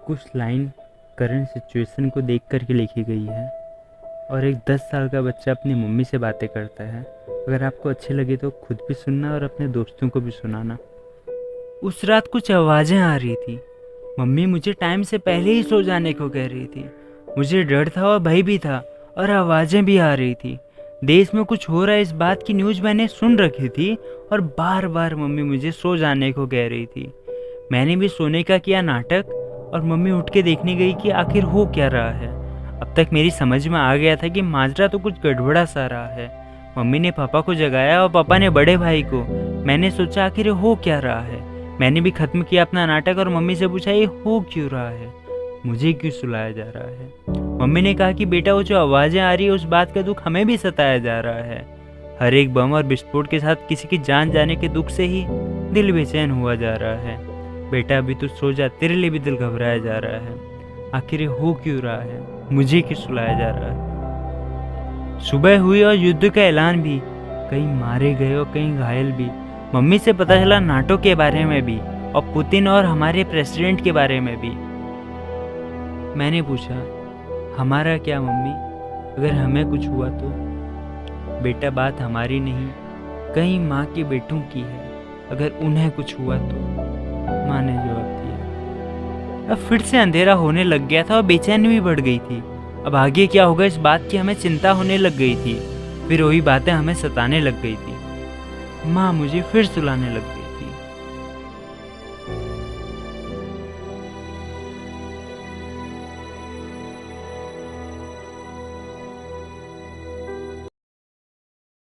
कुछ line current situation को देख कर के लिखी गई है और एक 10 साल का बच्चा अपनी मम्मी से बातें करता है। अगर आपको अच्छी लगी तो खुद भी सुनना और अपने दोस्तों को भी सुनाना। उस रात कुछ आवाज़ें आ रही थी। मम्मी मुझे टाइम से पहले ही सो जाने को कह रही थी। मुझे डर था और भय भी था और आवाज़ें भी आ रही थी। देश में कुछ हो रहा है इस बात की न्यूज़ मैंने सुन रखी थी और बार बार मम्मी मुझे सो जाने को कह रही थी। मैंने भी सोने का किया नाटक और मम्मी उठ के देखने गई कि आखिर हो क्या रहा है। अब तक मेरी समझ में आ गया था कि माजरा तो कुछ गड़बड़ा सा रहा है। मम्मी ने पापा को जगाया और पापा ने बड़े भाई को। मैंने सोचा आखिर हो क्या रहा है। मैंने भी खत्म किया अपना नाटक और मम्मी से पूछा ये हो क्यों रहा है, मुझे क्यों सुलाया जा रहा है। मम्मी ने कहा कि बेटा वो जो आवाज़ें आ रही है उस बात का दुख हमें भी सताया जा रहा है। हर एक बम और विस्फोट के साथ किसी की जान जाने के दुख से ही दिल बेचैन हुआ जा रहा है। बेटा अभी तो सो जा, तेरे लिए भी दिल घबराया जा रहा है। आखिर ये हो क्यों रहा है, मुझे क्यों सुलाया जा रहा है। सुबह हुई और युद्ध का ऐलान भी। कहीं मारे गए और कहीं घायल भी। मम्मी से पता चला नाटो के बारे में भी और पुतिन और हमारे प्रेसिडेंट के बारे में भी। मैंने पूछा हमारा क्या मम्मी, अगर हमें कुछ हुआ तो। बेटा बात हमारी नहीं, कहीं माँ के बेटों की है, अगर उन्हें कुछ हुआ तो। माँ ने जवाब दिया। अब फिर से अंधेरा होने लग गया था और बेचैनी भी बढ़ गई थी। अब आगे क्या होगा इस बात की हमें चिंता होने लग गई थी। फिर वही बातें हमें सताने लग गई थी। माँ मुझे फिर सुलाने लग गई।